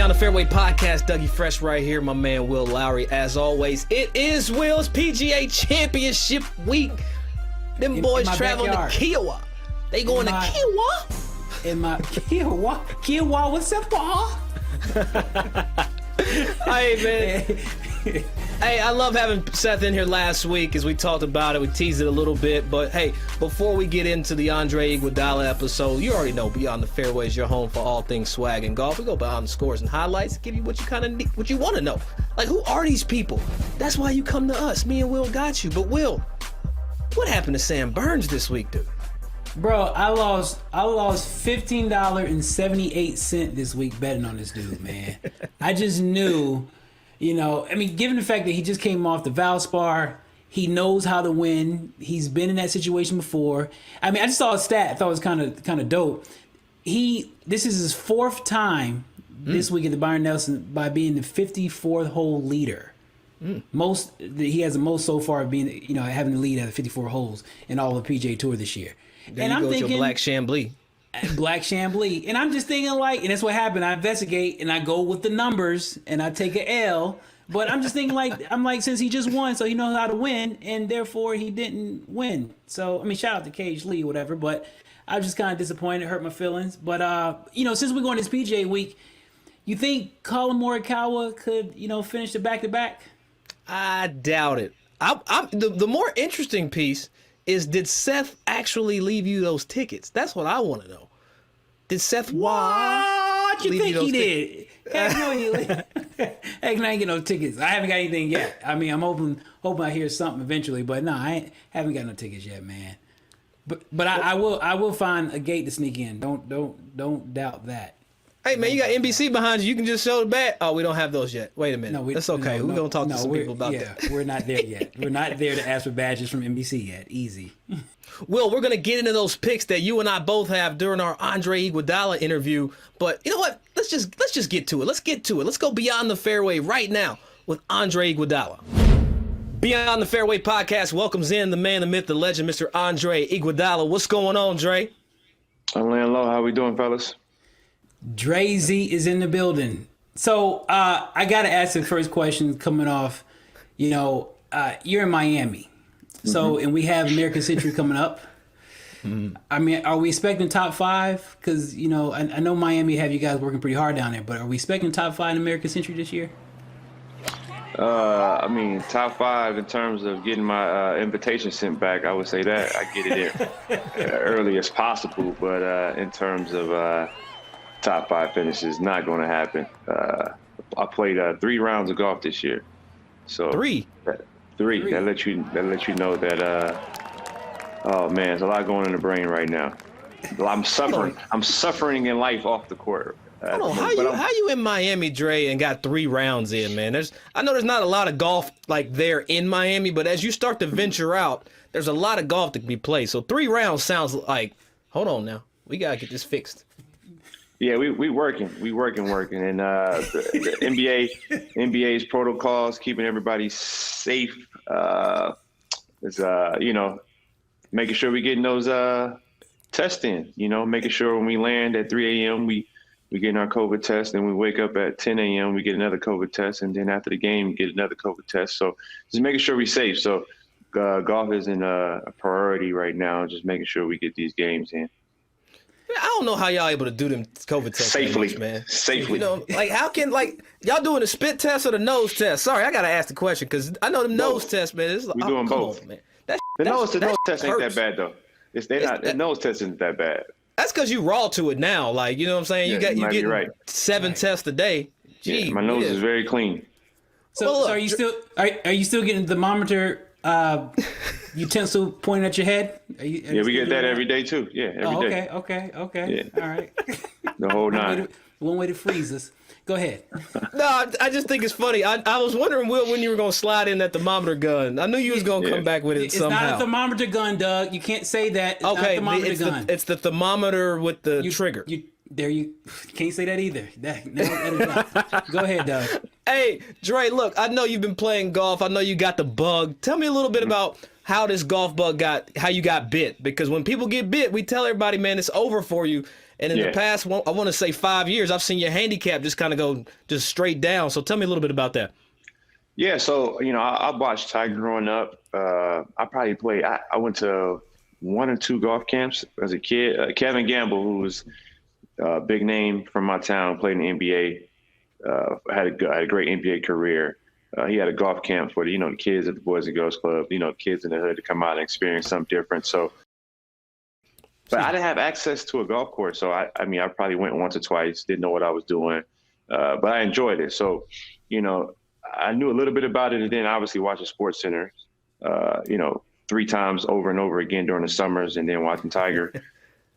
Beyond the Fairway podcast. Dougie Fresh right here. My man Will Lowery. As always, it is Will's PGA Championship week. Them boys traveling to Kiowa. They going to Kiowa? In my Kiowa, what's up, Paul? Hey, man. Hey, I love having Seth in here last week as we talked about it. We teased it a little bit. But, hey, before we get into the Andre Iguodala episode, you already know Beyond the Fairway is your home for all things swag and golf. We go behind the scores and highlights, give you what you kind of need, what you want to know. Like, who are these people? That's why you come to us. Me and Will got you. But, Will, what happened to Sam Burns this week, dude? Bro, I lost $15.78 this week betting on this dude, man. I just knew, given the fact that he just came off the Valspar, he knows how to win. He's been in that situation before. I just saw a stat. I thought it was kind of dope. This is his fourth time this week at the Byron Nelson by being the 54th hole leader. He has the most so far of being, having the lead at 54 holes in all of the PGA Tour this year. Then I'm thinking Black Chambly. And I'm just thinking and that's what happened. I investigate and I go with the numbers and I take an L. But I'm just thinking since he just won, so he knows how to win, and therefore he didn't win. So, shout out to Cage Lee, whatever, but I was just kind of disappointed, hurt my feelings. But, since we're going this PGA week, you think Colin Morikawa could, finish the back-to-back? I doubt it. The more interesting piece is, did Seth actually leave you those tickets? That's what I want to know. Did Seth What you think he did? Heck no, I ain't get no tickets. I haven't got anything yet. I'm hoping I hear something eventually, but no, haven't got no tickets yet, man. But I will find a gate to sneak in. Don't doubt that. Hey, man, you got NBC behind you. You can just show the badge. Oh, we don't have those yet. Wait a minute. No, that's okay. We're going to talk to some people about that. We're not there yet. We're not there to ask for badges from NBC yet. Easy. Will, we're going to get into those picks that you and I both have during our Andre Iguodala interview. But you know what? Let's just get to it. Let's get to it. Let's go beyond the fairway right now with Andre Iguodala. Beyond the Fairway podcast welcomes in the man, the myth, the legend, Mr. Andre Iguodala. What's going on, Dre? I'm laying low. How we doing, fellas? Dre Z is in the building. So I got to ask the first question coming off. You're in Miami. So, and we have American Century coming up. Are we expecting top five? Because, I know Miami have you guys working pretty hard down there, but are we expecting top five in American Century this year? Top five in terms of getting my invitation sent back, I would say that. I get it in early as possible, but in terms of top five finishes, not going to happen. I played 3 rounds of golf this year. So Three. That lets you know that oh man, there's a lot going in the brain right now. I'm suffering in life off the court. Hold on, how you in Miami, Dre, and got 3 rounds in, man? I know there's not a lot of golf like there in Miami, but as you start to venture out, there's a lot of golf to be played. So 3 rounds sounds like, hold on now, we gotta get this fixed. Yeah, we working, and the NBA's protocols, keeping everybody safe, is making sure we getting those tests in. Making sure when we land at 3 a.m. we getting our COVID test, and we wake up at 10 a.m. we get another COVID test, and then after the game we get another COVID test. So just making sure we're safe. So golf isn't a priority right now. Just making sure we get these games in. I don't know how y'all able to do them COVID tests safely, much, man. Safely. How can y'all doing the spit test or the nose test? Sorry, I gotta ask the question because I know the nose test, man. We're doing both, on, man. The nose test ain't that bad though. The nose test isn't that bad. That's because you raw to it now. Like, you know what I'm saying? Yeah, you get right. 7 tests a day. Gee, my nose is very clean. So are you still getting the thermometer utensil pointing at your head? We get that every day too. Yeah, every day. Okay. Yeah. All right. The whole 9. One way to freeze us. Go ahead. No, I just think it's funny. I was wondering, Will, when you were going to slide in that thermometer gun. I knew you was going to come back with it somehow. It's not a thermometer gun, Doug. You can't say that. It's not a thermometer gun. It's the thermometer with the trigger. You can't say that either. That is not. Go ahead, Doug. Hey, Dre, look, I know you've been playing golf. I know you got the bug. Tell me a little bit about how this golf bug how you got bit, because when people get bit, we tell everybody, man, it's over for you. And in the past, I want to say 5 years, I've seen your handicap just kind of go just straight down. So tell me a little bit about that. Yeah, so I watched Tiger growing up. I probably played. I went to 1 or 2 golf camps as a kid. Kevin Gamble, who was a big name from my town, played in the NBA. Had a great NBA career. He had a golf camp for the kids at the Boys and Girls Club. Kids in the hood to come out and experience something different. So, but I didn't have access to a golf course. So I probably went once or twice. Didn't know what I was doing, but I enjoyed it. So, I knew a little bit about it, and then obviously watching Sports Center, 3 times over and over again during the summers, and then watching Tiger.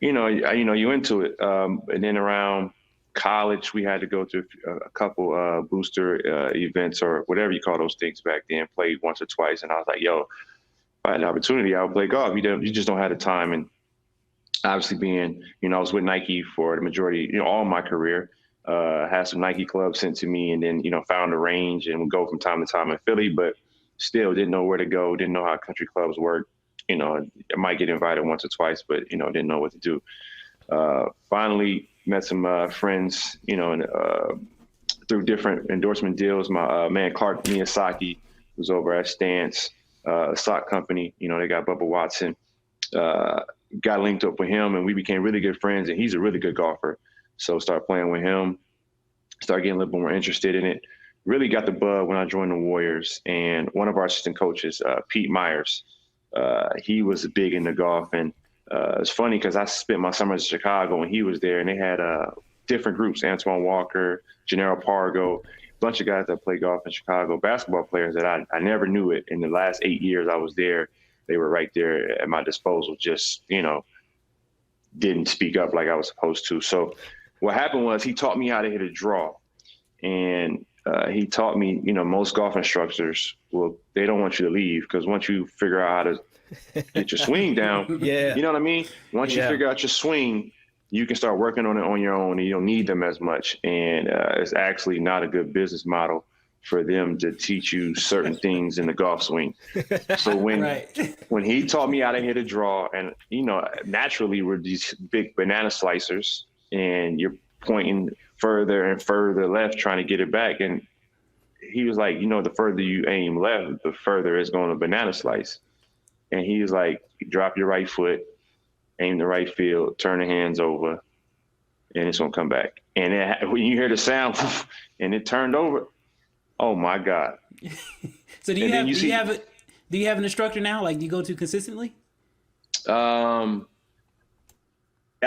You into it. And then around college, we had to go to a couple booster events or whatever you call those things back then. Played once or twice, and I was like, "Yo, if I had an opportunity, I would play golf." You just don't have the time, and obviously being, I was with Nike for the majority, all my career. Had some Nike clubs sent to me, and then found a range and would go from time to time in Philly, but still didn't know where to go, didn't know how country clubs work. I might get invited once or twice, but didn't know what to do. Finally met some friends, and through different endorsement deals. My man Clark Miyazaki was over at Stance, a sock company. They got Bubba Watson. Got linked up with him, and we became really good friends. And he's a really good golfer. So started playing with him, started getting a little bit more interested in it. Really got the bug when I joined the Warriors. And one of our assistant coaches, Pete Myers, he was big into golf. And it's funny because I spent my summers in Chicago when he was there, and they had different groups, Antoine Walker, Gennaro Pargo, a bunch of guys that play golf in Chicago, basketball players that I never knew it. In the last 8 years I was there, they were right there at my disposal, just, didn't speak up like I was supposed to. So what happened was he taught me how to hit a draw. And he taught me, most golf instructors, they don't want you to leave, because once you figure out how to get your swing down, you know what I mean? Once you figure out your swing, you can start working on it on your own, and you don't need them as much. And it's actually not a good business model for them to teach you certain things in the golf swing. So when he taught me how to hit a draw, and, naturally we're these big banana slicers, and you're pointing further and further left trying to get it back. And he was like, the further you aim left, the further it's going to banana slice. And he was like, drop your right foot, aim the right field, turn the hands over, and it's going to come back. And when you hear the sound and it turned over, oh my God. So do you have an instructor now, like you go to consistently? I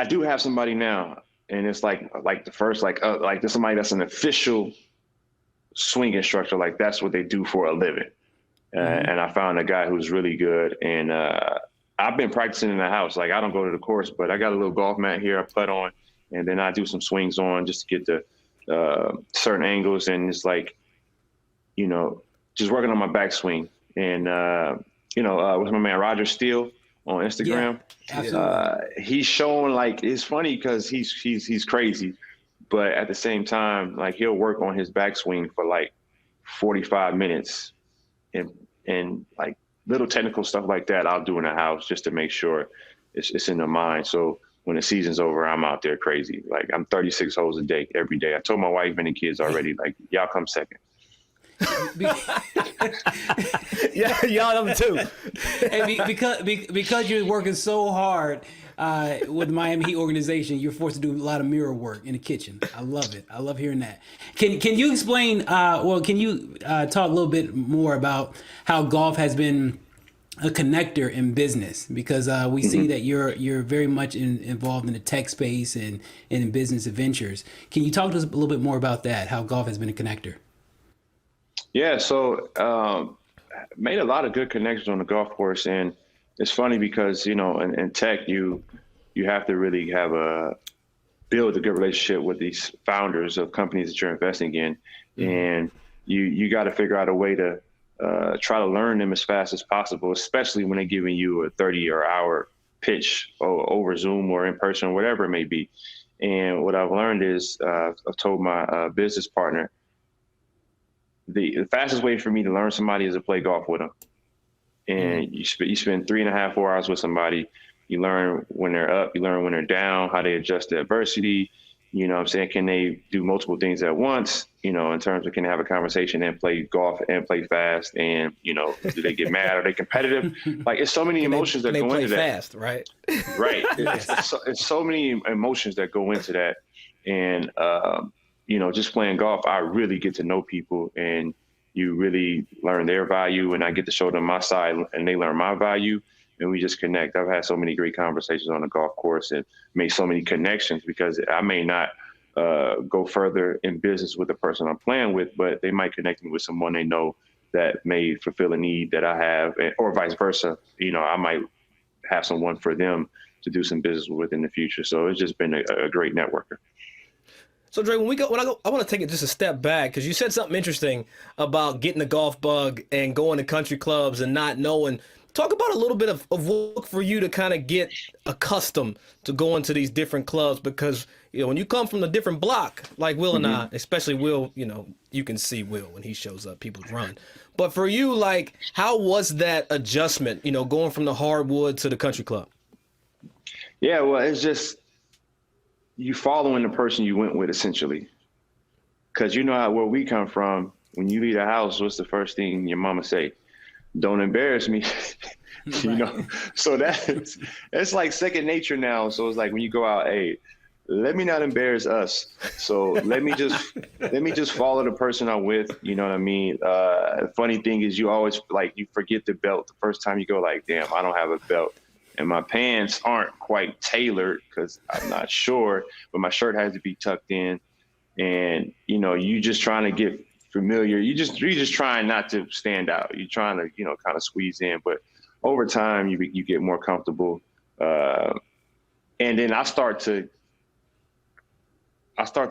do have somebody now. And it's like the first, there's somebody that's an official swing instructor. Like that's what they do for a living. And I found a guy who's really good. And I've been practicing in the house. Like I don't go to the course, but I got a little golf mat here I putt on, and then I do some swings on just to get the certain angles. And it's like, just working on my backswing. And, with my man Roger Steele on Instagram. Yeah, he's showing, like, it's funny because he's crazy, but at the same time, like, he'll work on his backswing for like 45 minutes, and like little technical stuff like that I'll do in the house just to make sure it's in the mind. So when the season's over, I'm out there crazy. Like I'm 36 holes a day every day. I told my wife and the kids already, like, y'all come second. Yeah, y'all them too. And because you're working so hard with the Miami Heat organization, you're forced to do a lot of mirror work in the kitchen. I love it. I love hearing that. Can you explain? Can you talk a little bit more about how golf has been a connector in business? Because we see that you're very much involved in the tech space and in business adventures. Can you talk to us a little bit more about that? How golf has been a connector? Yeah, so made a lot of good connections on the golf course, and it's funny because in tech you have to really build a good relationship with these founders of companies that you're investing in, and you got to figure out a way to try to learn them as fast as possible, especially when they're giving you a 30-hour pitch over Zoom or in person or whatever it may be. And what I've learned is I've told my business partner, the fastest way for me to learn somebody is to play golf with them. and you spend 3.5, 4 hours with somebody. You learn when they're up, you learn when they're down, how they adjust to adversity. You know what I'm saying? Can they do multiple things at once? You know, in terms of can they have a conversation and play golf and play fast? And, you know, do they get mad? Are they competitive? Like, it's so many emotions that go into that. Fast, right? Right. It's so many emotions that go into that. And, you know, just playing golf, I really get to know people, and you really learn their value, and I get to show them my side and they learn my value, and we just connect. I've had so many great conversations on the golf course and made so many connections, because I may not go further in business with the person I'm playing with, but they might connect me with someone they know that may fulfill a need that I have, or vice versa. You know, I might have someone for them to do some business with in the future. So it's just been a great networker. So Dre, I want to take it just a step back, because you said something interesting about getting the golf bug and going to country clubs and not knowing. Talk about a little bit of work for you to kind of get accustomed to going to these different clubs, because, you know, when you come from a different block, like Will and I, especially Will, you know, you can see Will when he shows up, people run. But for you, like, how was that adjustment, you know, going from the hardwood to the country club? Yeah, well, it's just you following the person you went with, essentially. Because you know where we come from, when you leave the house, what's the first thing your mama say? Don't embarrass me. You know, so it's like second nature now. So it's like when you go out, hey, let me not embarrass us. So let me just follow the person I'm with. You know what I mean? Funny thing is, you always, like, you forget the belt the first time you go, like, damn, I don't have a belt. And my pants aren't quite tailored because I'm not sure, but my shirt has to be tucked in. And, you know, you just trying to get familiar. You're just trying not to stand out. You're trying to, you know, kind of squeeze in. But over time, you get more comfortable. And then I start to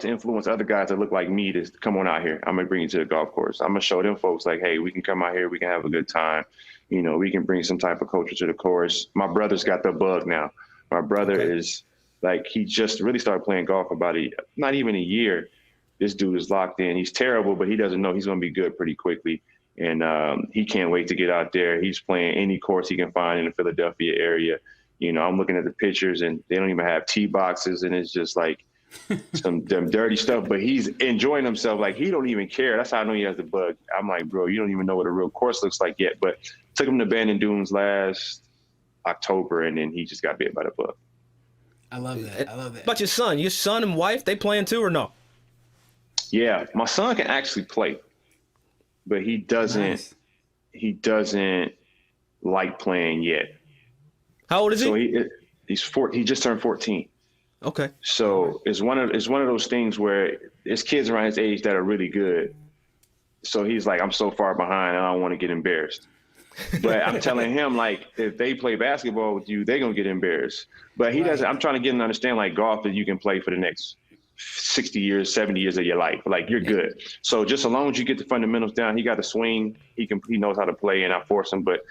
influence other guys that look like me to come on out here. I'm going to bring you to the golf course. I'm going to show them folks, like, hey, we can come out here. We can have a good time. You know, we can bring some type of culture to the course. My brother's got the bug now. My brother is, like, he just really started playing golf about not even a year. This dude is locked in. He's terrible, but he doesn't know he's going to be good pretty quickly. And he can't wait to get out there. He's playing any course he can find in the Philadelphia area. You know, I'm looking at the pictures, and they don't even have tee boxes, and it's just like some dirty stuff. But he's enjoying himself. Like, he don't even care. That's how I know he has the bug. I'm like, bro, you don't even know what a real course looks like yet. But took him to Bandon Dunes last October, and then he just got bit by the bug. I love that. I love that. But your son and wife, they playing too or no? Yeah, my son can actually play, but he doesn't. Nice. He doesn't like playing yet. How old is he? So he's 4. He just turned 14. Okay. So it's one of those things where there's kids around his age that are really good. So he's like, I'm so far behind, and I don't want to get embarrassed. But I'm telling him, like, if they play basketball with you, they're gonna get embarrassed. But he doesn't. I'm trying to get him to understand, like, golf, that you can play for the next 60 years, 70 years of your life. Like, you're good. So just as long as you get the fundamentals down, he got the swing. He knows how to play, and I force him. But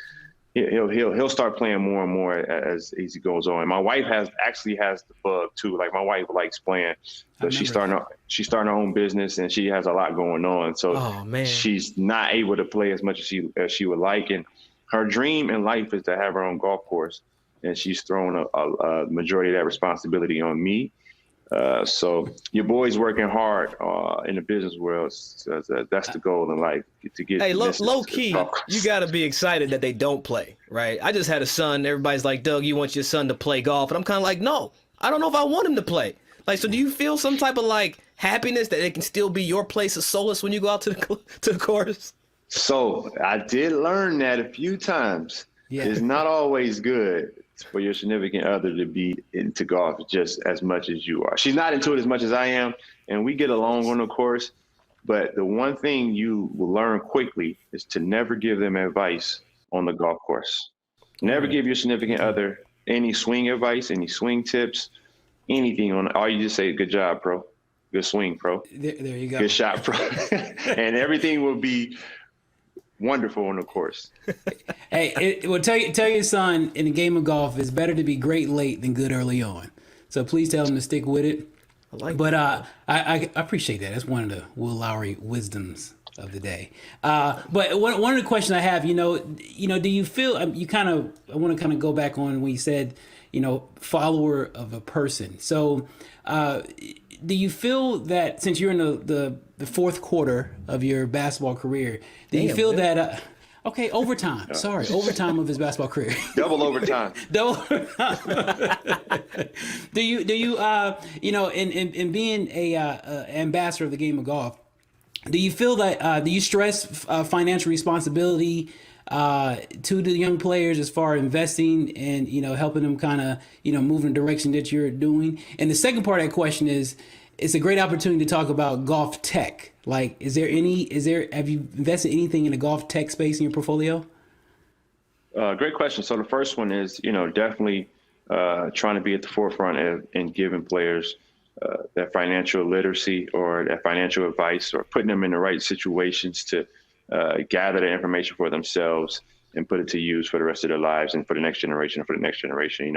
he'll start playing more and more as he goes on. My wife actually has the bug too. Like, my wife likes playing, but she's starting her own business, and she has a lot going on. So she's not able to play as much as she would like. And her dream in life is to have her own golf course, and she's thrown a majority of that responsibility on me. So your boy's working hard in the business world. So that's the goal in life, to get. Hey, low key, you got to be excited that they don't play, right? I just had a son. Everybody's like, Doug, you want your son to play golf? And I'm kind of like, no, I don't know if I want him to play. Like, so do you feel some type of, like, happiness that it can still be your place of solace when you go out to the course? So I did learn that a few times. Yeah. It's not always good for your significant other to be into golf just as much as you are. She's not into it as much as I am, and we get along on the course. But the one thing you will learn quickly is to never give them advice on the golf course. Never give your significant other any swing advice, any swing tips, anything on it. All you just say, good job, pro. Good swing, pro. There you go. Good shot, pro. And everything will be wonderful on the course. Hey, tell your son, in the game of golf, it's better to be great late than good early on. So please tell him to stick with it. I appreciate that. That's one of the Will Lowery wisdoms of the day. But one of the questions I have, do you feel I want to kind of go back on when you said, follower of a person. So, do you feel that since you're in the fourth quarter of your basketball career, do you feel that? Okay, overtime. Sorry, overtime of his basketball career. Double overtime. Double. do you in being a ambassador of the game of golf, do you feel that do you stress financial responsibility to the young players as far as investing and helping them kind of move in the direction that you're doing? And the second part of that question is, it's a great opportunity to talk about golf tech. Like, have you invested anything in the golf tech space in your portfolio? Great question. So the first one is, definitely trying to be at the forefront in giving players that financial literacy or that financial advice, or putting them in the right situations to gather the information for themselves and put it to use for the rest of their lives and for the next generation.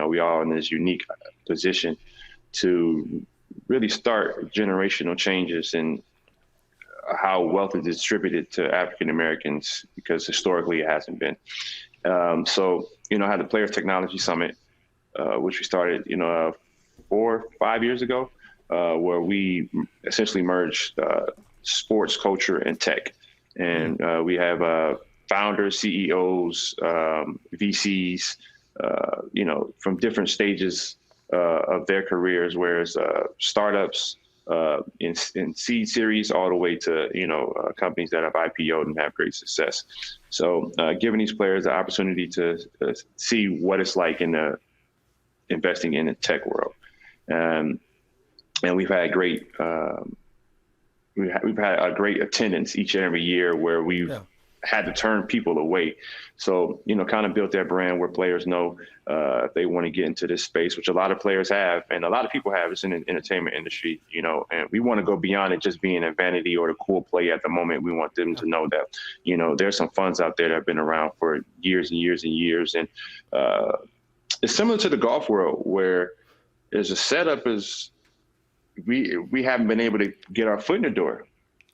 We all are in this unique position to really start generational changes in how wealth is distributed to African Americans, because historically it hasn't been. So I had the Players Technology Summit, which we started 4 or 5 years ago, where we essentially merged sports, culture, and tech. And we have founders, CEOs, VCs, from different stages of their careers, whereas startups in seed series all the way to companies that have IPO'd and have great success. So giving these players the opportunity to see what it's like in investing in the tech world, and we've had great we've had a great attendance each and every year where we've had to turn people away. So, kind of built that brand where players know if they want to get into this space, which a lot of players have, and a lot of people have, is in the entertainment industry, and we want to go beyond it just being a vanity or a cool play at the moment. We want them to know that, there's some funds out there that have been around for years and years and years. And it's similar to the golf world, where there's a setup is we haven't been able to get our foot in the door.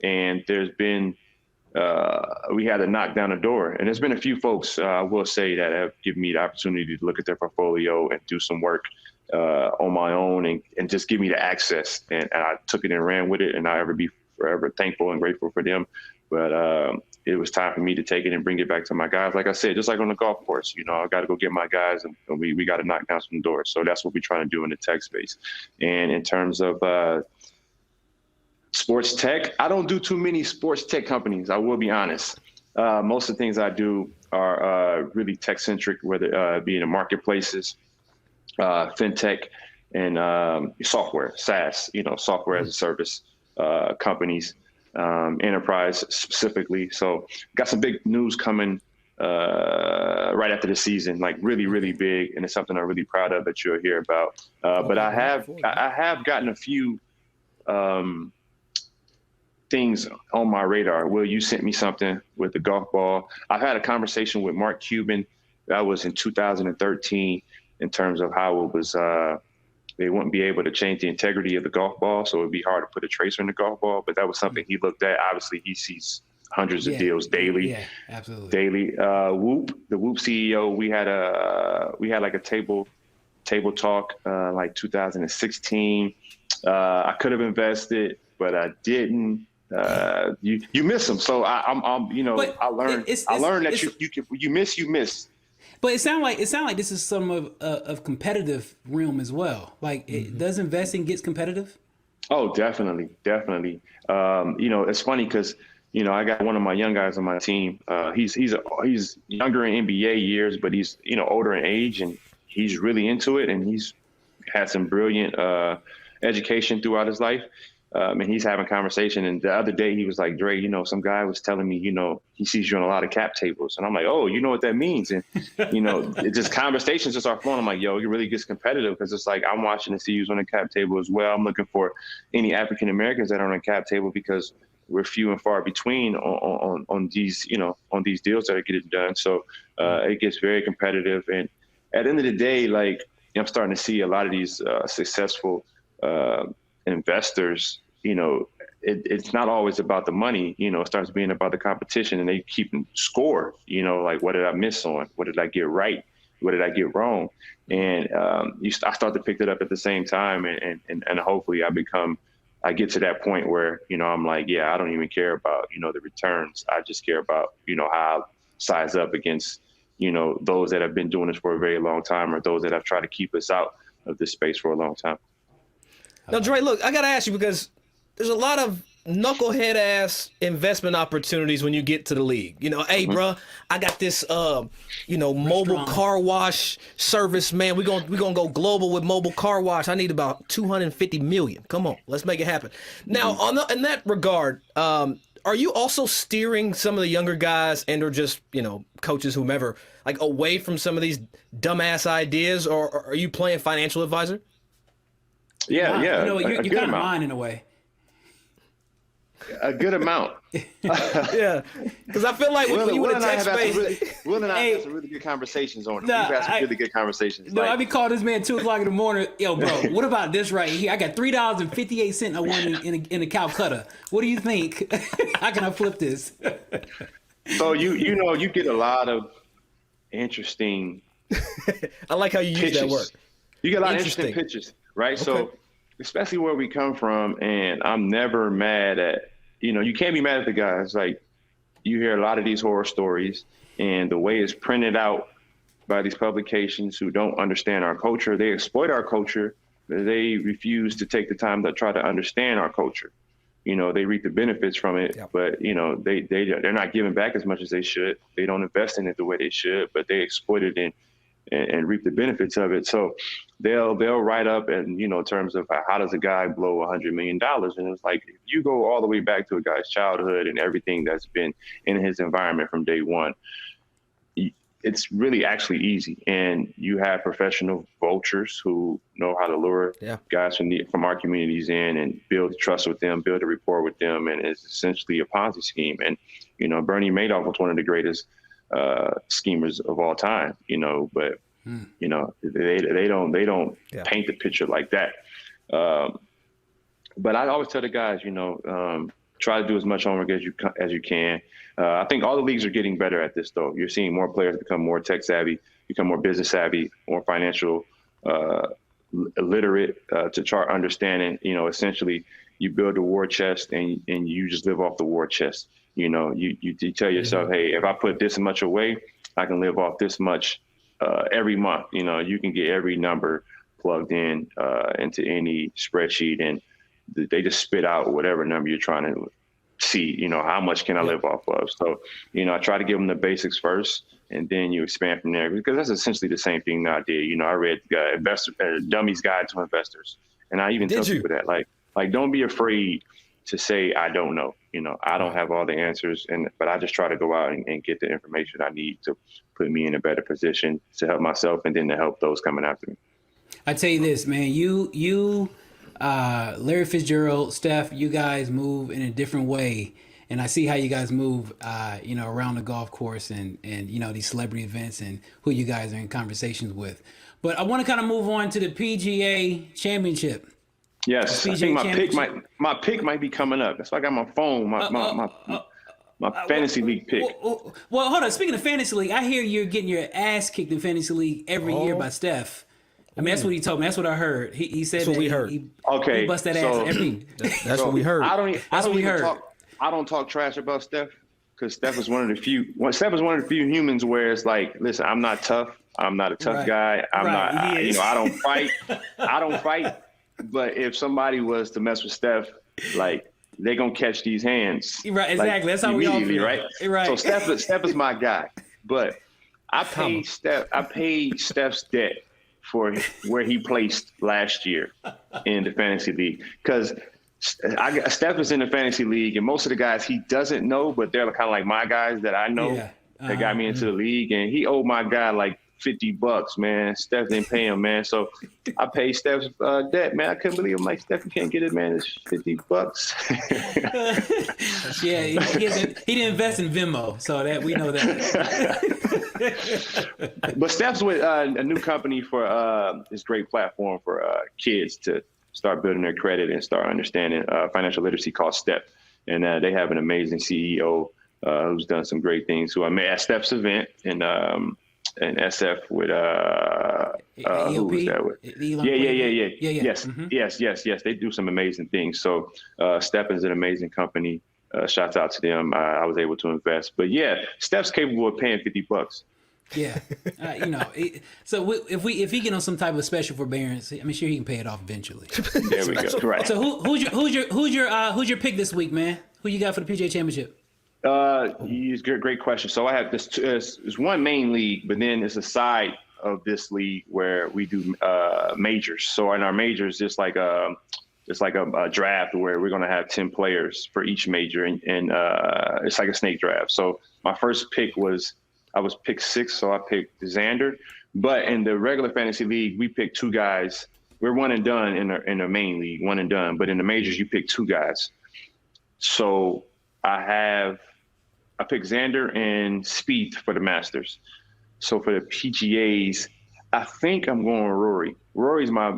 And there's been, we had to knock down a door. And there's been a few folks, I will say, that have given me the opportunity to look at their portfolio and do some work on my own and just give me the access. And I took it and ran with it, and I'll ever be forever thankful and grateful for them. But it was time for me to take it and bring it back to my guys. Like I said, just like on the golf course, I got to go get my guys, and we got to knock down some doors. So that's what we're trying to do in the tech space. And in terms of sports tech, I don't do too many sports tech companies, I will be honest. Most of the things I do are really tech centric, whether it be in the marketplaces, fintech, and software, SaaS, software as a service companies, enterprise specifically. So got some big news coming right after the season, like really, really big. And it's something I'm really proud of that you'll hear about. But I have gotten a few things on my radar. Will, you sent me something with the golf ball. I've had a conversation with Mark Cuban. That was in 2013 in terms of how it was, they wouldn't be able to change the integrity of the golf ball. So it'd be hard to put a tracer in the golf ball, but that was something he looked at. Obviously he sees hundreds of deals daily. Yeah, absolutely. Daily. The Whoop CEO, we had like a table talk, like 2016. I could have invested, but I didn't. You miss them. So I learned that you miss. But it sound like this is some of competitive realm as well. Like, does investing get competitive? Oh, definitely. It's funny because I got one of my young guys on my team. He's younger in NBA years, but he's older in age, and he's really into it, and he's had some brilliant education throughout his life. And he's having conversation. And the other day he was like, Dre, some guy was telling me, he sees you on a lot of cap tables. And I'm like, oh, you know what that means? And, it just conversations just are flowing. I'm like, yo, it really gets competitive, because it's like, I'm watching to see who's on the cap table as well. I'm looking for any African-Americans that are on the cap table, because we're few and far between on these, on these deals that are getting done. So it gets very competitive. And at the end of the day, like, I'm starting to see a lot of these successful investors, it's not always about the money. It starts being about the competition, and they keep score. Like, what did I miss on? What did I get right? What did I get wrong? And I start to pick it up at the same time, and hopefully I get to that point where, I'm like, yeah, I don't even care about, the returns. I just care about, how I size up against, those that have been doing this for a very long time, or those that have tried to keep us out of this space for a long time. Now, Dre, look, I got to ask you, because there's a lot of knucklehead ass investment opportunities when you get to the league. Hey, bro, I got this, mobile car wash service, man. We're gonna go global with mobile car wash. I need about $250 million. Come on, let's make it happen. Now, in that regard, are you also steering some of the younger guys and or just, coaches, whomever, like, away from some of these dumbass ideas, or are you playing financial advisor? Yeah. You're kind of mine in a way. A good amount. Yeah, because I feel like when you in a tech space, Will and I have some really good conversations on it. We've had some really good conversations. No, I be calling this man 2:00 in the morning. Yo, bro, what about this right here? I got $3.58 I won in a Calcutta. What do you think? How can I flip this? So you get a lot of interesting. I like how you use that word. You get a lot of interesting pitches, right? Okay. So, especially where we come from, and I'm never mad at, you can't be mad at the guys. Like, you hear a lot of these horror stories, and the way it's printed out by these publications who don't understand our culture, they exploit our culture. They refuse to take the time to try to understand our culture. They reap the benefits from it, yep. But, they're not giving back as much as they should. They don't invest in it the way they should, but they exploit it and reap the benefits of it. So they'll write up and, in terms of how does a guy blow $100 million? And it's like, if you go all the way back to a guy's childhood and everything that's been in his environment from day one, it's really actually easy. And you have professional vultures who know how to lure guys from our communities in and build trust with them, build a rapport with them. And it's essentially a Ponzi scheme. And, Bernie Madoff was one of the greatest schemers of all time, but they don't paint the picture like that. But I always tell the guys, try to do as much homework as you can. I think all the leagues are getting better at this, though. You're seeing more players become more tech savvy, become more business savvy, more financial literate to chart understanding. Essentially, you build a war chest and you just live off the war chest. You tell yourself, hey, if I put this much away, I can live off this much every month. You can get every number plugged in into any spreadsheet, and they just spit out whatever number you're trying to see. How much can I live off of? So, I try to give them the basics first, and then you expand from there, because that's essentially the same thing that I did. I read Dummy's Guide to Investors, and I even tell people that, like, don't be afraid to say, I don't know. I don't have all the answers, but I just try to go out and get the information I need to put me in a better position to help myself and then to help those coming after me. I tell you this, man, you, Larry Fitzgerald, Steph, you guys move in a different way. And I see how you guys move, around the golf course and these celebrity events and who you guys are in conversations with. But I want to kind of move on to the PGA Championship. Yes, I think my pick might be coming up. That's why I got my phone, my fantasy league pick. Well, hold on. Speaking of fantasy league, I hear you're getting your ass kicked in fantasy league every year by Steph. I mean, that's what he told me. That's what I heard. He said that's what we heard. He bust that ass every. That's what we heard. I don't talk trash about Steph, because Steph is one of the few. Steph is one of the few humans where it's like, listen, I'm not tough. I'm not a tough guy. I don't fight. I don't fight. But if somebody was to mess with Steph, like, they're gonna catch these hands. Right, exactly. Like, that's how we all feel. Right? Right. So Steph is my guy. But I paid Steph's debt for where he placed last year in the fantasy league, because Steph is in the fantasy league, and most of the guys he doesn't know, but they're kind of like my guys that I know that got me into the league, and he owed my guy like $50, man. Steph didn't pay him, man. So I paid Steph's debt, man. I couldn't believe him. Like, Steph, you can't get it, man. It's $50. Yeah, he didn't invest in Venmo, so that we know that. But Steph's with a new company for this great platform for kids to start building their credit and start understanding financial literacy called STEP. And they have an amazing CEO who's done some great things. Who I met at Steph's event in SF with who was that with? Yes. They do some amazing things. So Step is an amazing company. Shouts out to them. I was able to invest, but yeah, Steph's capable of paying $50. Yeah, so if he get on some type of special forbearance, I'm sure he can pay it off eventually. There we go. Right. So who's your pick this week, man? Who you got for the PGA Championship? Great question. So I have this. It's one main league, but then it's a side of this league where we do majors. So in our majors, it's like a draft where we're going to have 10 players for each major, and it's like a snake draft. So my first pick I was picked 6, so I picked Xander. But in the regular fantasy league, we picked 2 guys. We're one and done in the main league, one and done. But in the majors, you pick 2 guys. So I picked Xander and Spieth for the Masters. So for the PGAs, I think I'm going with Rory. Rory's my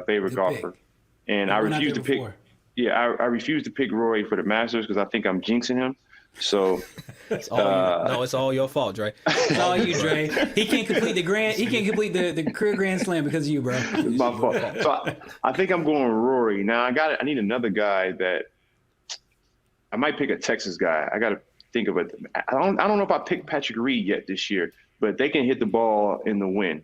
favorite Good golfer. Pick. And I refuse to pick. Yeah, I refuse to pick Rory for the Masters because I think I'm jinxing him. So it's all your fault, Dre. It's all you, Dre. He can't complete the career Grand Slam because of you, bro. It's my fault. So I think I'm going Rory. Now I need another guy that I might pick a Texas guy. I got to think of it. I don't know if I picked Patrick Reed yet this year, but they can hit the ball in the wind.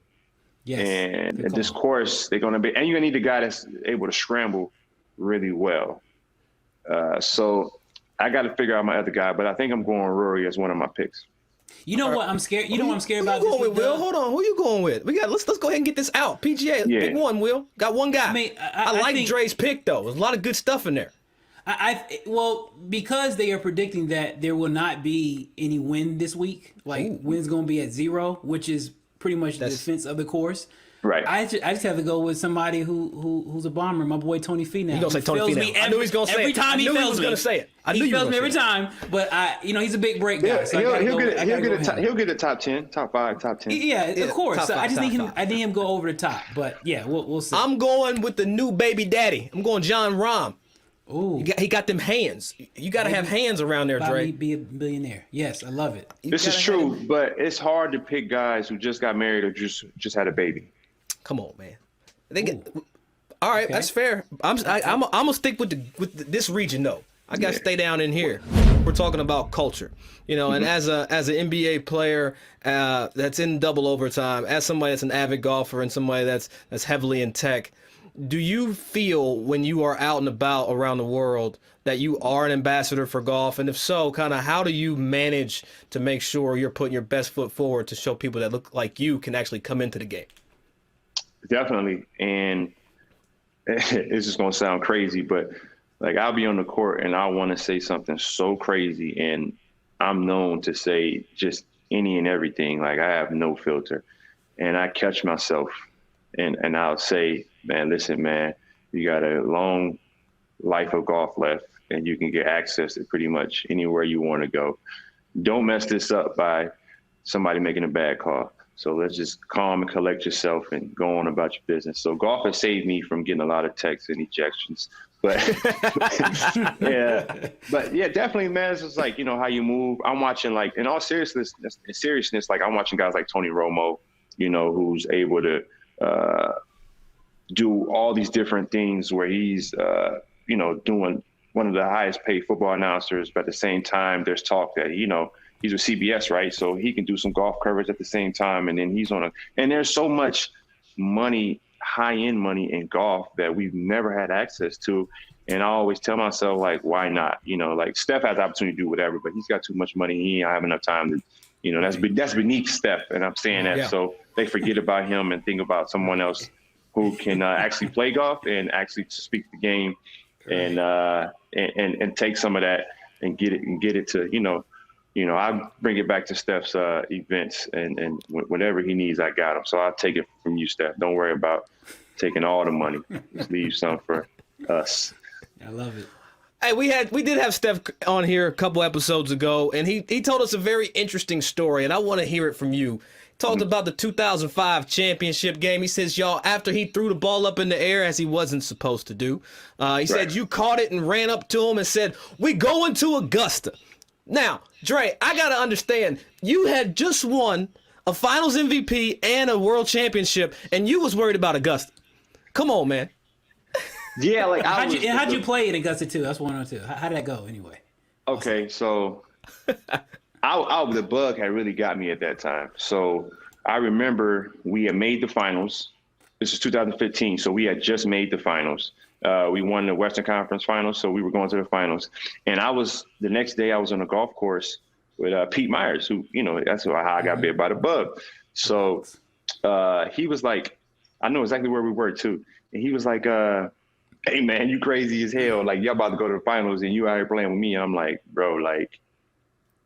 Yes. And at this course, they're going to be, and you're going to need a guy that's able to scramble really well. So I got to figure out my other guy, but I think I'm going Rory as one of my picks. You know what I'm scared? You know what I'm scared about? Who you going with, Will? Hold on. Who you going with? Let's go ahead and get this out. PGA, pick one, Will. Got one guy. I like Dre's pick though. There's a lot of good stuff in there. Well, because they are predicting that there will not be any wind this week. Wind's going to be at 0, which is pretty much the defense of the course. Right. I just have to go with somebody who's a bomber. My boy Tony Finau. You gonna say Tony Finau? I knew he was gonna say it. Every time he fails me, gonna say it. I knew he fails me every time. But he's a big break guy. So he'll get a top 10, top 5, top 10. Yeah, of course. So I need him go over the top. But yeah, we'll see. I'm going with the new baby daddy. I'm going John Rahm. Ooh. He got them hands. You got to have hands around there, Dre. Be a billionaire. Yes, I love it. This is true, but it's hard to pick guys who just got married or just had a baby. Come on, man. All right, okay. That's fair. I'm gonna stick with this region though. I gotta stay down in here. We're talking about culture, and as an NBA player that's in double overtime, as somebody that's an avid golfer and somebody that's heavily in tech, do you feel when you are out and about around the world that you are an ambassador for golf? And if so, kind of how do you manage to make sure you're putting your best foot forward to show people that look like you can actually come into the game? Definitely. And it's just going to sound crazy, but I'll be on the court and I want to say something so crazy. And I'm known to say just any and everything. I have no filter, and I catch myself and I'll say, man, listen, man, you got a long life of golf left and you can get access to pretty much anywhere you want to go. Don't mess this up by somebody making a bad call. So let's just calm and collect yourself and go on about your business. So golf has saved me from getting a lot of texts and ejections. But yeah, definitely, man. It's just how you move. I'm watching in all seriousness, I'm watching guys like Tony Romo, who's able to do all these different things where he's, doing one of the highest paid football announcers. But at the same time, there's talk that, he's with CBS, right? So he can do some golf coverage at the same time. And then and there's so much money, high-end money in golf that we've never had access to. And I always tell myself, why not? Steph has the opportunity to do whatever, but he's got too much money. He don't have enough time to, that's beneath Steph. And I'm saying that. Yeah. So they forget about him and think about someone else who can actually play golf and actually speak the game and take some of that and get it to, I bring it back to Steph's events, and whatever he needs, I got him. So I'll take it from you, Steph. Don't worry about taking all the money. Just leave some for us. I love it. Hey, we did have Steph on here a couple episodes ago, and he told us a very interesting story, and I want to hear it from you. talked about the 2005 championship game. He says, y'all, after he threw the ball up in the air as he wasn't supposed to do, he said you caught it and ran up to him and said, we going to Augusta. Now, Dre, I got to understand, you had just won a finals MVP and a world championship, and you was worried about Augusta. Come on, man. Yeah, like how'd you play in Augusta too? That's 102. How did that go anyway? Okay, so the bug had really got me at that time. So I remember we had made the finals. This is 2015, so we had just made the finals. We won the Western Conference Finals, so we were going to the finals. And the next day I was on a golf course with Pete Myers, who, that's how I got bit by the bug. So he was like, I know exactly where we were too. And he was like, hey man, you crazy as hell. Like, y'all about to go to the finals and you out here playing with me. And I'm like, bro, like,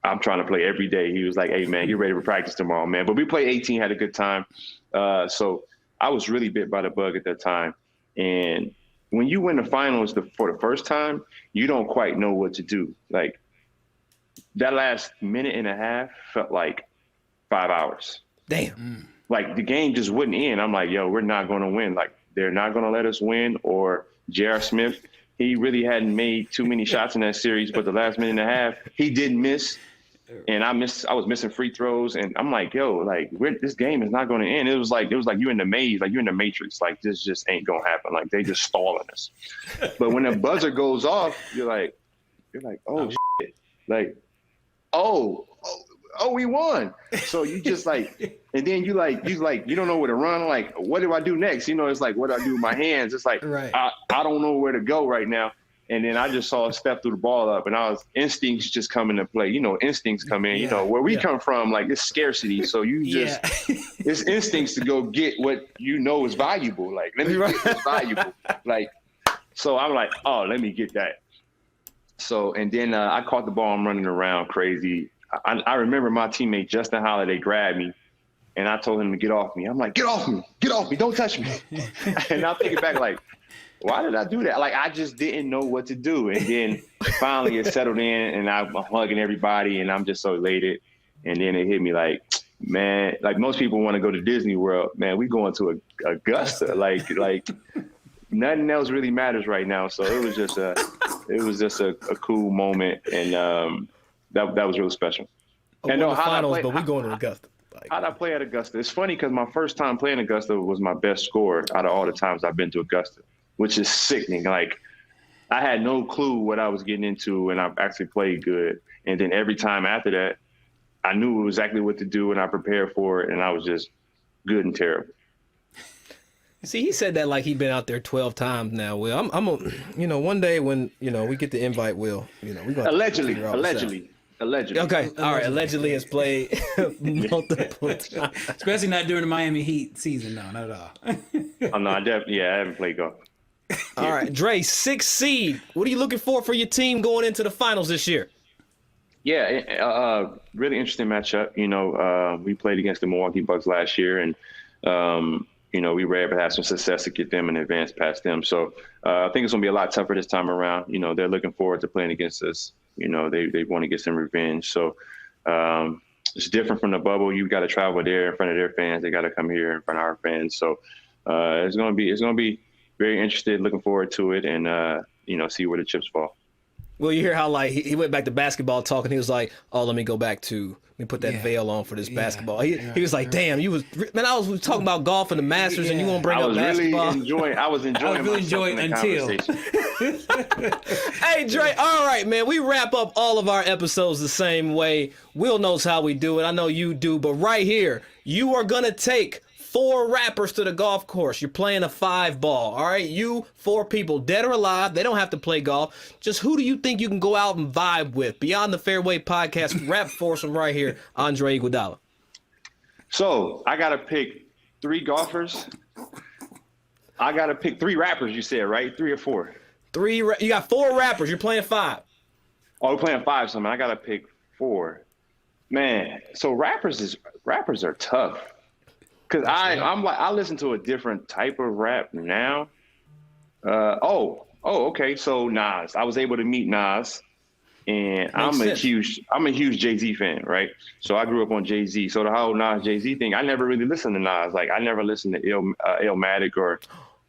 I'm trying to play every day. He was like, hey man, get ready for practice tomorrow, man. But we played 18, had a good time. So I was really bit by the bug at that time. And when you win the finals for the first time, you don't quite know what to do. Like, that last minute and a half felt like 5 hours. Damn. Like, the game just wouldn't end. I'm like, yo, we're not going to win. Like, they're not going to let us win. Or J.R. Smith, he really hadn't made too many shots in that series, but the last minute and a half, he didn't miss. And I was missing free throws. And I'm like, yo, like, this game is not going to end. It was like you in the maze, like you're in the Matrix. Like, this just ain't going to happen. Like, they just stalling us. But when the buzzer goes off, you're like, oh, shit. Like, oh, we won. So you just like, and then you don't know where to run. Like, what do I do next? It's like, what do I do with my hands? It's like, right. I don't know where to go right now. And then I just saw a step through the ball up, and instincts just come into play. Instincts come in. Where we come from, like, it's scarcity. So you just, it's instincts to go get what is valuable. Like, let me get what's valuable. Like, so I'm like, oh, let me get that. So, and then I caught the ball. I'm running around crazy. I remember my teammate Justin Holiday grabbed me, and I told him to get off me. I'm like, get off me, don't touch me. And I'm thinking back, like, why did I do that? Like, I just didn't know what to do. And then finally it settled in, and I'm hugging everybody, and I'm just so elated. And then it hit me like, man, like, most people want to go to Disney World. Man, we going to Augusta. Like nothing else really matters right now. So it was just a cool moment, and that was really special. And no, finals, but we going to Augusta. How'd I play at Augusta? It's funny because my first time playing Augusta was my best score out of all the times I've been to Augusta, which is sickening. Like, I had no clue what I was getting into, and I actually played good. And then every time after that, I knew exactly what to do, and I prepared for it, and I was just good and terrible. See, he said that like he'd been out there 12 times now, Will. I'm one day when, we get the invite, Will, we're going to Allegedly. Okay. All right. Allegedly has played multiple times. Especially not during the Miami Heat season. No, not at all. Oh, no, I haven't played golf. All right. Dre, 6th seed. What are you looking for your team going into the finals this year? Yeah, really interesting matchup. We played against the Milwaukee Bucks last year, and, we were able to have some success to get them and advance past them. So I think it's going to be a lot tougher this time around. They're looking forward to playing against us. They want to get some revenge. So it's different from the bubble. You got to travel there in front of their fans. They got to come here in front of our fans. So it's going to be very interested, looking forward to it, and see where the chips fall. Well, you hear how like he went back to basketball talking. He was like, "Oh, let me put that veil on for this basketball." He was like, "Damn, I was talking about golf and the Masters, and you want to bring up basketball?" I was really enjoying until. Hey, Dre. All right, man. We wrap up all of our episodes the same way. Will knows how we do it. I know you do, but right here, you are gonna take 4 rappers to the golf course. You're playing a 5-ball, all right? You 4 people, dead or alive. They don't have to play golf. Just who do you think you can go out and vibe with? Beyond the Fairway podcast, rap foursome right here, Andre Iguodala. So I got to pick 3 golfers. I got to pick 3 rappers, you said, right? 3 or 4? You got 4 rappers. You're playing 5. Oh, we're playing 5, so I got to pick 4. Man, so rappers are tough. Because I listen to a different type of rap now. Okay. So Nas, I was able to meet Nas. And I'm a huge Jay-Z fan, right? So I grew up on Jay-Z. So the whole Nas Jay-Z thing, I never really listened to Nas. Like I never listened to Illmatic or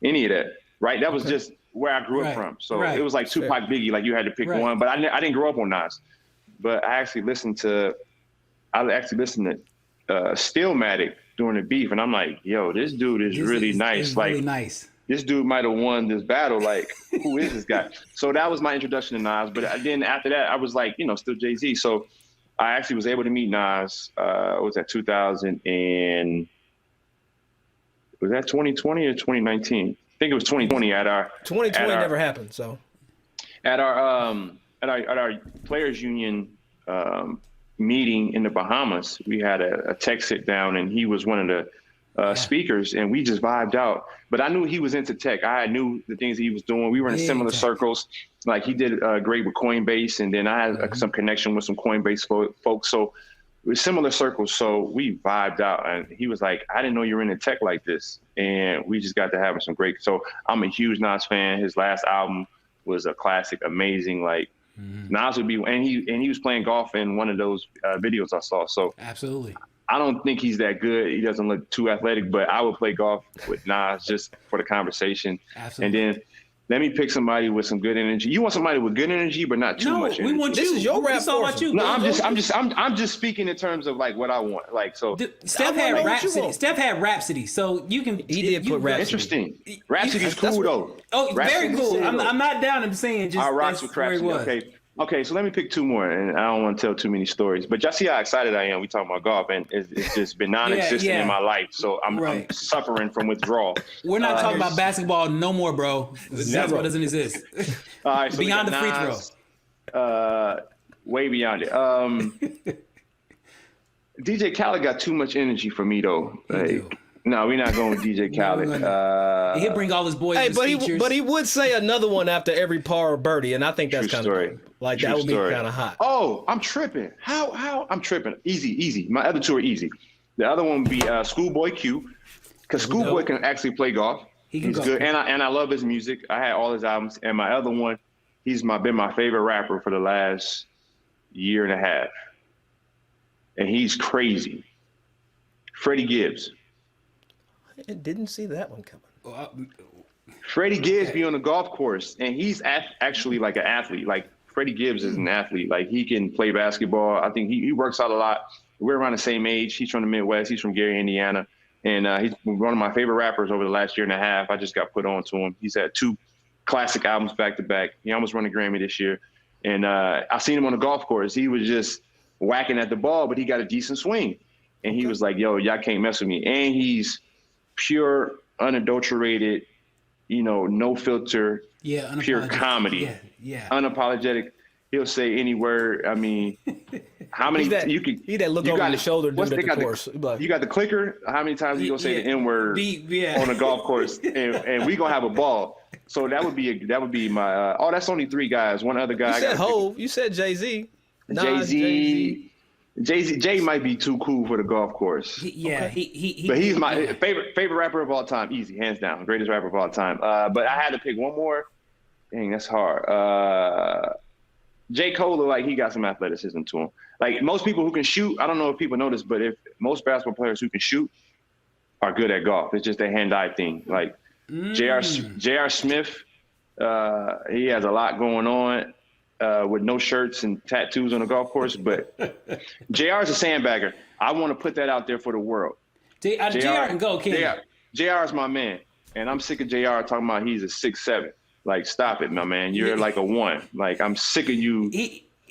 any of that, right? That was just where I grew up from. So it was like Tupac, Biggie, like you had to pick one. But I didn't grow up on Nas. But I actually listened to Stillmatic during the beef, and I'm like, yo, this dude is really nice. Like, really nice. This dude might have won this battle. Like, who is this guy? So that was my introduction to Nas. But then after that, I was like, still Jay-Z. So I actually was able to meet Nas. Was that 2000 and was that 2020 or 2019? I think it was 2020 at our 2020 never happened. So at our players union meeting in the Bahamas, we had a tech sit down, and he was one of the speakers, and we just vibed out. But I knew he was into tech. I knew the things he was doing. We were in similar circles. Like he did great with Coinbase, and then I had some connection with some Coinbase folks. So it was similar circles. So we vibed out, and he was like, "I didn't know you were into tech like this," and we just got to having some great. So I'm a huge Nas fan. His last album was a classic, amazing. Like Nas would be, and he was playing golf in one of those videos I saw. So absolutely. I don't think he's that good. He doesn't look too athletic, but I would play golf with Nas just for the conversation. Absolutely. And then let me pick somebody with some good energy. You want somebody with good energy, but not too much energy. We want this you. Is your rap about you. No, I'm just speaking in terms of like what I want. Like so. Steph had Rhapsody. Steph had Rhapsody, so you can. He did put Rhapsody. Interesting. Rhapsody's cool though. Oh, very cool. I'm not down. I'm saying just. I rocks with Rhapsody. Okay, so let me pick two more, and I don't want to tell too many stories. But y'all see how excited I am. We talking about golf, and it's just been non-existent in my life. So I'm suffering from withdrawal. We're not talking about basketball no more, bro. Basketball doesn't exist. All right, so beyond the free throw. Way beyond it. DJ Khaled got too much energy for me, though. No, we're not going with DJ Khaled. He'll bring all his boys. Hey, but he would say another one after every par or birdie, and I think that's kind of like that would be kind of hot. Oh, I'm tripping. How? I'm tripping. Easy. My other two are easy. The other one would be Schoolboy Q, because Schoolboy can actually play golf. He's good, and I love his music. I had all his albums, and my other one, he's been my favorite rapper for the last year and a half, and he's crazy. Freddie Gibbs. I didn't see that one coming. Freddie Gibbs be on the golf course, and he's actually like an athlete. Like Freddie Gibbs is an athlete. Like he can play basketball. I think he works out a lot. We're around the same age. He's from the Midwest. He's from Gary, Indiana. And he's one of my favorite rappers over the last year and a half. I just got put on to him. He's had 2 classic albums back to back. He almost won a Grammy this year. And I seen him on the golf course. He was just whacking at the ball, but he got a decent swing. And he was like, yo, y'all can't mess with me. And he's pure, unadulterated, no filter, pure comedy. Yeah. Unapologetic. He'll say any word. I mean, how many he that look over the shoulder dude at the course. You got the clicker. How many times you gonna say the N word on a golf course? and we gonna have a ball. So that would be my. That's only 3 guys. One other guy. You said Hov. You said Jay-Z. Jay might be too cool for the golf course. But he's my favorite rapper of all time. Easy, hands down, greatest rapper of all time. But I had to pick one more. Dang, that's hard. J. Cole, like he got some athleticism to him. Like most people who can shoot, I don't know if people know this, but if most basketball players who can shoot are good at golf, it's just a hand-eye thing. Like J.R. Smith, he has a lot going on. With no shirts and tattoos on the golf course, but JR is a sandbagger. I want to put that out there for the world. JR can go, King. JR is my man, and I'm sick of JR talking about he's a 6'7". Like, stop it, my man. You're like a 1. Like, I'm sick of you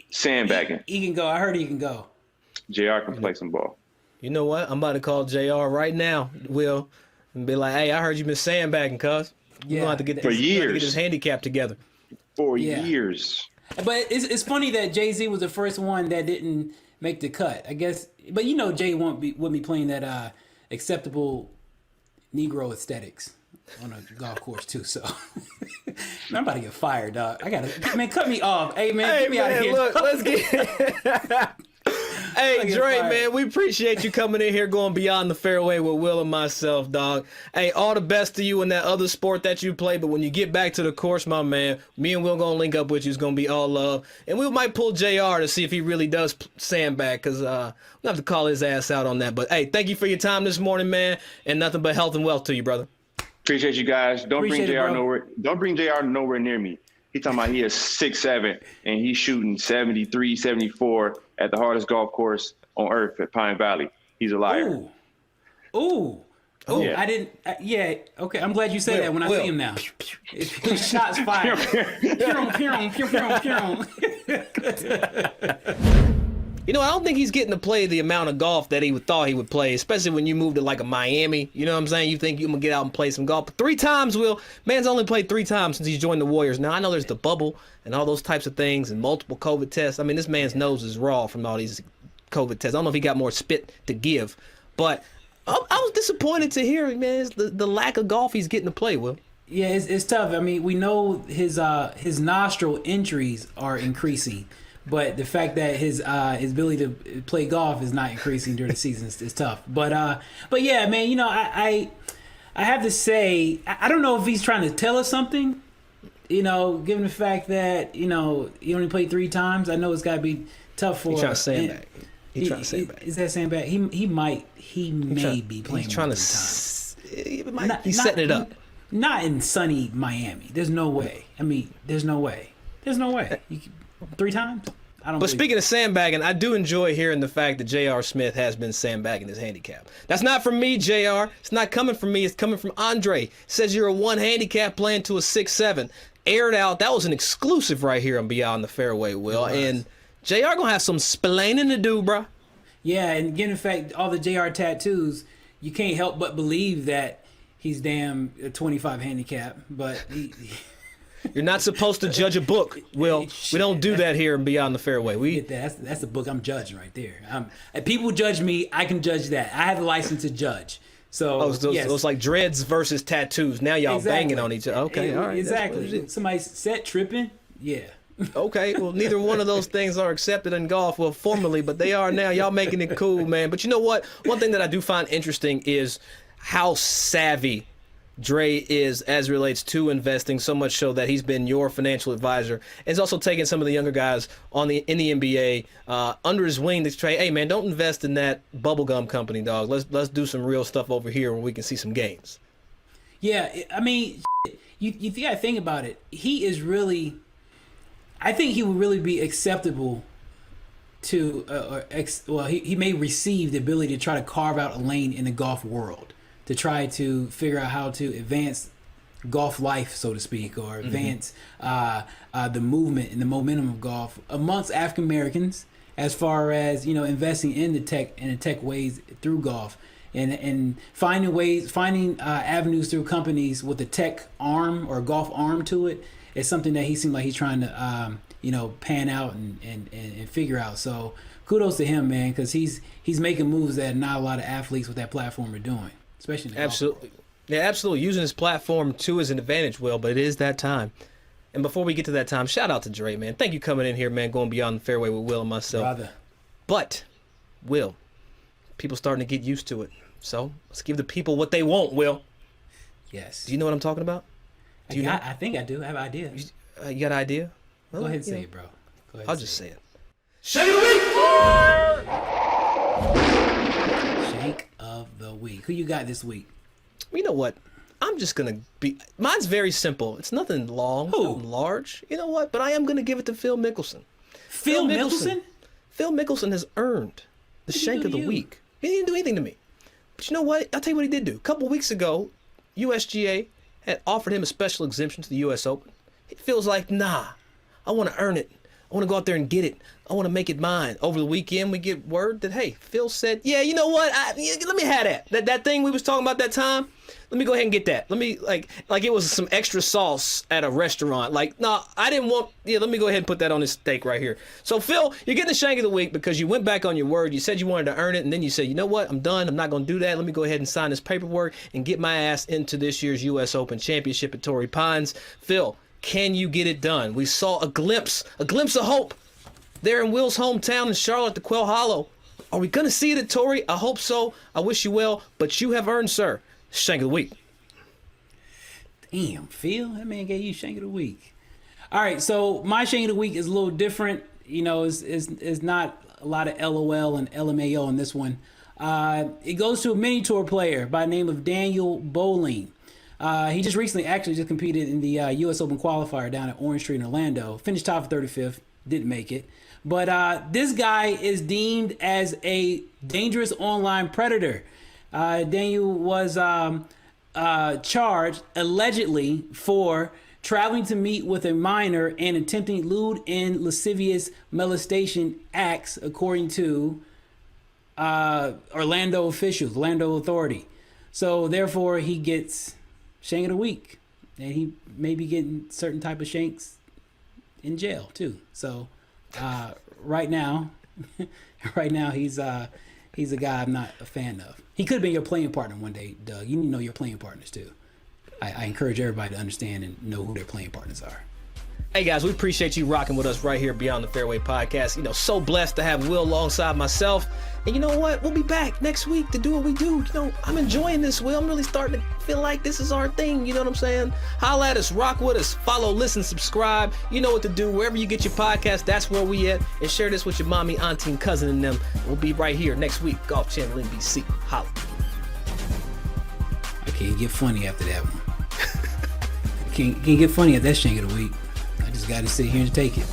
sandbagging. He can go. I heard he can go. JR can play some ball. You know what? I'm about to call JR right now, Will, and be like, hey, I heard you been sandbagging, cuz. You're going to have to get his handicap together. For years. But it's funny that Jay-Z was the first one that didn't make the cut, I guess. But Jay wouldn't be playing that acceptable Negro aesthetics on a golf course too. So I'm about to get fired, dog. Cut me off. Hey man, get me out of here. Look, let's get. Hey, Dre, man, we appreciate you coming in here going beyond the fairway with Will and myself, dog. Hey, all the best to you in that other sport that you play, but when you get back to the course, my man, me and Will going to link up with you. It's going to be all love. And we might pull JR to see if he really does sandbag, because we'll have to call his ass out on that. But, hey, thank you for your time this morning, man, and nothing but health and wealth to you, brother. Appreciate you guys. Don't Appreciate bring it, JR bro. nowhere. Don't bring JR nowhere near me. He talking about he is 6'7", and he's shooting 73, 74 at the hardest golf course on earth at Pine Valley. He's a liar. Ooh. Yeah. I didn't. Yeah. Okay. I'm glad you said that when I see him now. Shots fired. You know, I don't think he's getting to play the amount of golf that he thought he would play, especially when you move to like a Miami. You know what I'm saying? You think you're going to get out and play some golf. But 3 times, Will. Man's only played 3 times since he's joined the Warriors. Now, I know there's the bubble and all those types of things and multiple COVID tests. I mean, this man's nose is raw from all these COVID tests. I don't know if he got more spit to give. But I was disappointed to hear, man, the lack of golf he's getting to play, Will. Yeah, it's tough. I mean, we know his nostril injuries are increasing. But the fact that his ability to play golf is not increasing during the season is tough. But yeah, man, you know, I have to say, I don't know if he's trying to tell us something, you know, given the fact that, you know, he only played 3 times. I know it's got to be tough for. He's trying to sandbag. He's trying to sandbag. Is that sandbag? He may be playing. He's trying to. He's setting it up. Not in sunny Miami. There's no way. I mean, there's no way. 3 times? I don't. But speaking of sandbagging, I do enjoy hearing the fact that J.R. Smith has been sandbagging his handicap. That's not from me, J.R. It's not coming from me. It's coming from Andre. Says you're a 1 handicap playing to a 6-7. Aired out. That was an exclusive right here on Beyond the Fairway, Will. And J.R. gonna have some splaining to do, bro. Yeah, and given the fact all the J.R. tattoos, you can't help but believe that he's damn a 25 handicap. But You're not supposed to judge a book, Will. We don't do that here in Beyond the Fairway. That's the book I'm judging right there. If people judge me, I can judge that. I have the license to judge. So, yes. It's like dreads versus tattoos. Now y'all banging on each other. Okay, all right. Exactly. Somebody's set tripping. Yeah. Okay, well, neither one of those things are accepted in golf, well, formally, but they are now. Y'all making it cool, man. But you know what? One thing that I do find interesting is how savvy Dre is as relates to investing, so much so that he's been your financial advisor. And he's also taken some of the younger guys in the NBA under his wing to say, hey, man, don't invest in that bubblegum company, dog. Let's do some real stuff over here where we can see some gains. Yeah, I mean, you got to think about it. He is really, I think he would really be acceptable to, he may receive the ability to try to carve out a lane in the golf world, to try to figure out how to advance golf life, so to speak, or advance the movement and the momentum of golf amongst African Americans, as far as, you know, investing in the tech ways through golf, and finding avenues through companies with a tech arm or golf arm to it is something that he seems like he's trying to pan out and figure out. So kudos to him, man, because he's making moves that not a lot of athletes with that platform are doing. Especially in the absolutely. Yeah, absolutely. Using his platform to his advantage, Will, but it is that time. And before we get to that time, shout out to Dre, man. Thank you coming in here, man, going beyond the fairway with Will and myself. Brother. But, Will, people starting to get used to it. So let's give the people what they want, Will. Yes. Do you know what I'm talking about? Do you know? I think I do. I have an idea. You got an idea? Go ahead and say it, bro. Go ahead. I'll just say it. Shank of the week! Shank of the week. Who you got this week? You know what? I'm just going to be... Mine's very simple. It's nothing long, nothing large. You know what? But I am going to give it to Phil Mickelson. Phil Mickelson? Phil Mickelson has earned the Shank of the Week. He didn't do anything to me. But you know what? I'll tell you what he did do. A couple weeks ago, USGA had offered him a special exemption to the U.S. Open. He feels like, nah, I want to earn it. I want to go out there and get it. I want to make it mine. Over the weekend, we get word that, hey, Phil said, yeah, you know what? Let me have that. That thing we was talking about that time, let me go ahead and get that. Let me, like it was some extra sauce at a restaurant. Like, no, I didn't want, let me go ahead and put that on this steak right here. So, Phil, you're getting the Shank of the Week because you went back on your word. You said you wanted to earn it, and then you said, you know what? I'm done. I'm not going to do that. Let me go ahead and sign this paperwork and get my ass into this year's U.S. Open Championship at Torrey Pines. Phil, can you get it done? We saw a glimpse of hope there in Will's hometown in Charlotte, the Quail Hollow, Are we going to see it at Torrey? I hope so. I wish you well. But you have earned, sir, Shank of the Week. Damn, Phil, that man gave you Shank of the Week. All right, so my Shank of the Week is a little different. You know, it's not a lot of LOL and LMAO in this one. It goes to a mini tour player by the name of Daniel Bowling. He just recently just competed in the U.S. Open qualifier down at Orange Street in Orlando. Finished top 35th, didn't make it. But this guy is deemed as a dangerous online predator. Daniel was charged allegedly for traveling to meet with a minor and attempting lewd and lascivious molestation acts, according to Orlando officials, Orlando Authority. So therefore, he gets Shank of the Week, and he may be getting certain type of shanks in jail too. So right now he's a guy I'm not a fan of. He could have been your playing partner one day, Doug. You need to know your playing partners too. I encourage everybody to understand and know who their playing partners are. Hey guys, we appreciate you rocking with us right here Beyond the Fairway podcast. You know, so blessed to have Will alongside myself. And you know what? We'll be back next week to do what we do. You know, I'm enjoying this, Will. I'm really starting to feel like this is our thing. You know what I'm saying? Holla at us, rock with us, follow, listen, subscribe. You know what to do. Wherever you get your podcast, that's where we at. And share this with your mommy, auntie, and cousin and them. We'll be right here next week. Golf Channel NBC. Holla. I can't get funny after that one. Can't get funny at that Shank of the Week. I just got to sit here and take it.